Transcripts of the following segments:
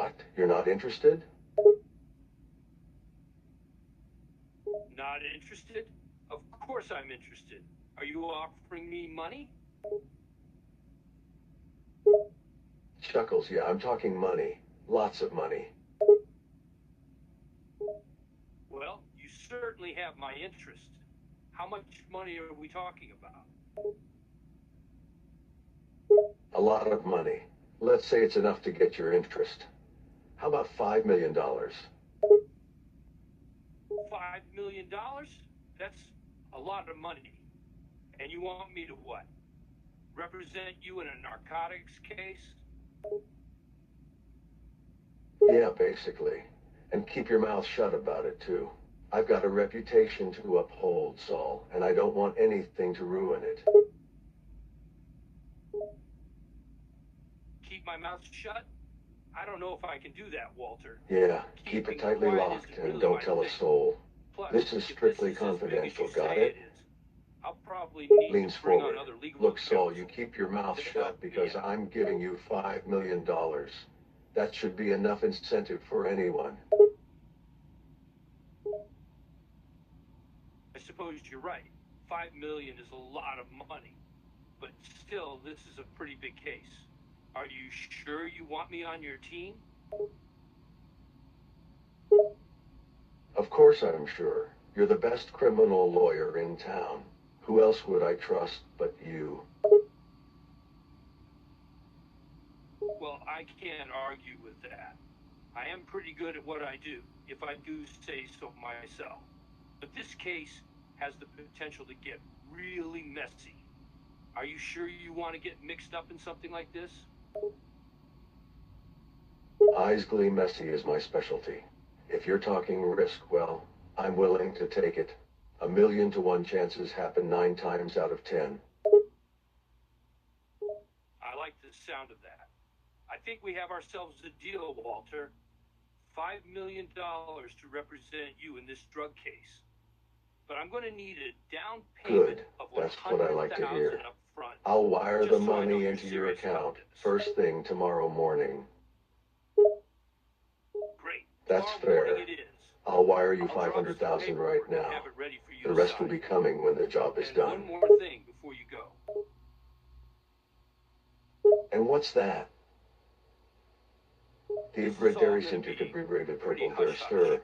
What? You're not interested? Not interested? Of course I'm interested. Are you offering me money? Chuckles, yeah, I'm talking money. Lots of money. Well, you certainly have my interest. How much money are we talking about? A lot of money. Let's say it's enough to get your interest. How about $5 million? $5 million? That's a lot of money. And you want me to what? Represent you in a narcotics case? Yeah, basically. And keep your mouth shut about it, too. I've got a reputation to uphold, Saul, and I don't want anything to ruin it. Keep my mouth shut? I don't know if I can do that, Walter. Yeah, keep it tightly locked and don't tell a soul. Plus, This is strictly confidential, got it? I'll probably need Leans to bring forward. on other legal Look, Saul, counsel. you keep your mouth shut because I'm giving you $5 million. That should be enough incentive for anyone. I suppose you're right. $5 million is a lot of money. But still, this is a pretty big case. Are you sure you want me on your team? Of course I'm sure. You're the best criminal lawyer in town. Who else would I trust but you? Well, I can't argue with that. I am pretty good at what I do, if I do say so myself. But this case has the potential to get really messy. Are you sure you want to get mixed up in something like this? Eyes gleam messy is my specialty. If you're talking risk, well, I'm willing to take it. 1,000,000 to 1 chances happen 9 times out of 10. I like the sound of that. I think we have ourselves a deal, Walter. $5 million to represent you in this drug case. But I'm going to need a down payment Good. of That's what I like to hear. $100,000 up front. I'll wire the Just so I know money you're into your serious about account this. first thing tomorrow morning. Great. That's Tomorrow fair. morning it is. I'll wire you I'll draw up some 500,000 right paperwork and now. have it ready for you The to rest will sign. be coming when the job is And done. one more thing before you go. And what's that? The This is Ibrid all Dairy gonna Center be could be rated pretty purple hush-hush. stir.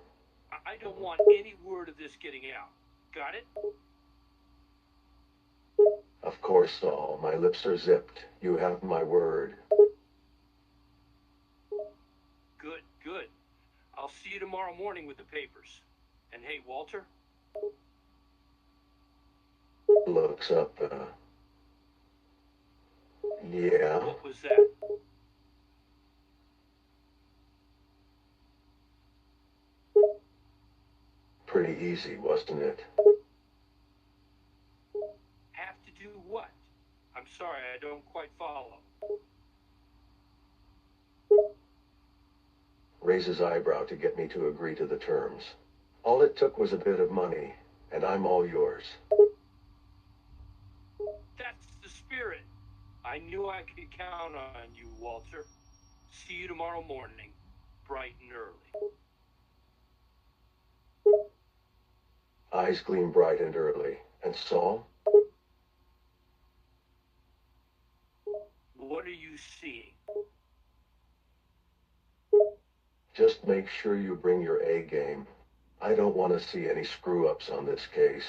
I don't want any word of this getting out. Got it? Of course, Saul. My lips are zipped. You have my word. Good, good. I'll see you tomorrow morning with the papers. And hey, Walter, Looks up, yeah. what was that? Pretty easy, wasn't it? Have to do what? I'm sorry, I don't quite follow. Raise his eyebrow to get me to agree to the terms. All it took was a bit of money, and I'm all yours. That's the spirit. I knew I could count on you, Walter. See you tomorrow morning, bright and early. Eyes gleam bright and early. And Saul? What are you seeing? Just make sure you bring your A game. I don't want to see any screw-ups on this case.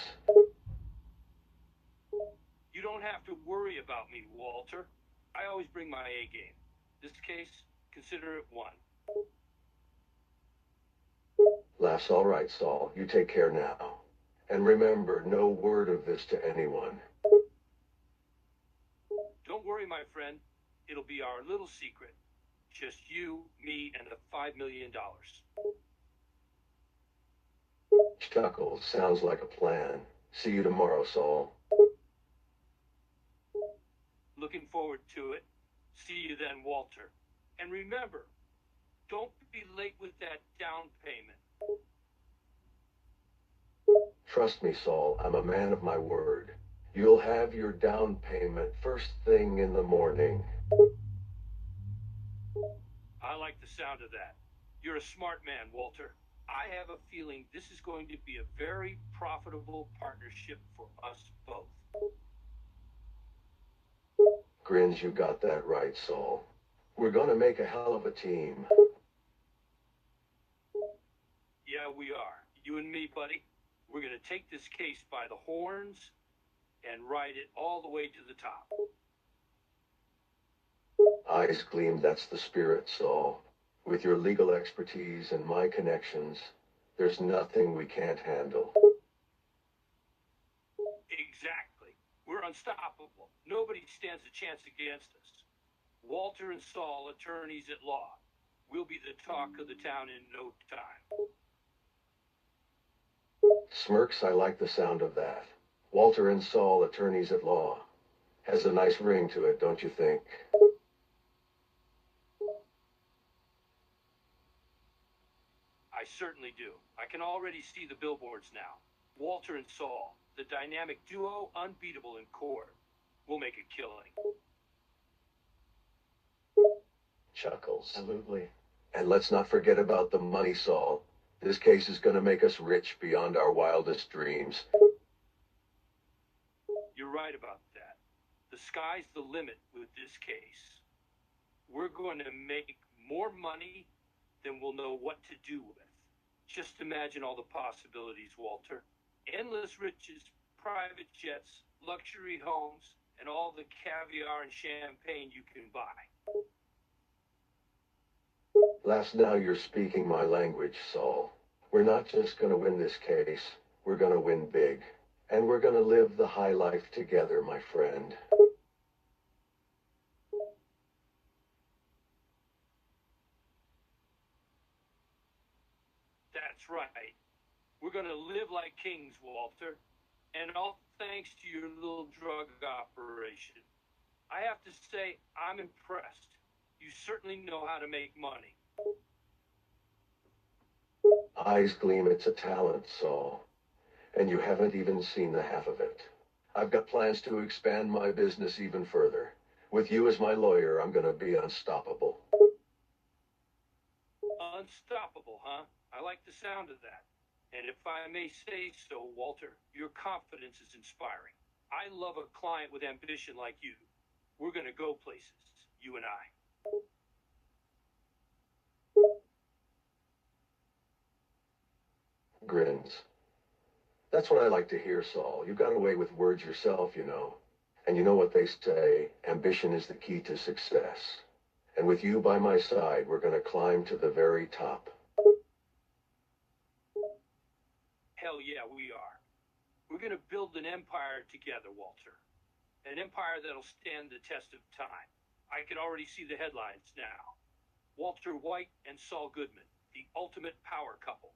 You don't have to worry about me, Walter. I always bring my A game. This case, consider it won. Laugh's all right, Saul. You take care now. And remember, no word of this to anyone. Don't worry, my friend. It'll be our little secret. Just you, me, and the $5 million. Chuckles. Sounds like a plan. See you tomorrow, Saul. Looking forward to it. See you then, Walter. And remember, don't be late with that down payment. Trust me, Saul. I'm a man of my word. You'll have your down payment first thing in the morning. I like the sound of that. You're a smart man, Walter. I have a feeling this is going to be a very profitable partnership for us both. Grins, you got that right, Saul. We're gonna make a hell of a team. Yeah, we are. You and me, buddy. We're going to take this case by the horns and ride it all the way to the top. Eyes gleam, that's the spirit, Saul. With your legal expertise and my connections, there's nothing we can't handle. Exactly. We're unstoppable. Nobody stands a chance against us. Walter and Saul, attorneys at law. We'll be the talk of the town in no time. Smirks, I like the sound of that. Walter and Saul, attorneys at law. Has a nice ring to it, don't you think? I certainly do. I can already see the billboards now. Walter and Saul, the dynamic duo, unbeatable in court. We'll make a killing. Chuckles. Absolutely. And let's not forget about the money, Saul. This case is gonna make us rich beyond our wildest dreams. You're right about that. The sky's the limit with this case. We're going to make more money than we'll know what to do with. Just imagine all the possibilities, Walter. Endless riches, private jets, luxury homes, and all the caviar and champagne you can buy. Last, now you're speaking my language, Saul. We're not just gonna win this case, we're gonna win big. And we're gonna live the high life together, my friend. That's right. We're going to live like kings, Walter. And all thanks to your little drug operation. I have to say, I'm impressed. You certainly know how to make money. Eyes gleam, it's a talent, Saul. And you haven't even seen the half of it. I've got plans to expand my business even further. With you as my lawyer, I'm gonna be unstoppable. Unstoppable, huh? I like the sound of that. And if I may say so, Walter, your confidence is inspiring. I love a client with ambition like you. We're going to go places, you and I. Grins. That's what I like to hear, Saul. You got away with words yourself, you know. And you know what they say, ambition is the key to success. And with you by my side, we're gonna climb to the very top. Hell yeah, we are. We're going to build an empire together, Walter. An empire that'll stand the test of time. I can already see the headlines now. Walter White and Saul Goodman, the ultimate power couple.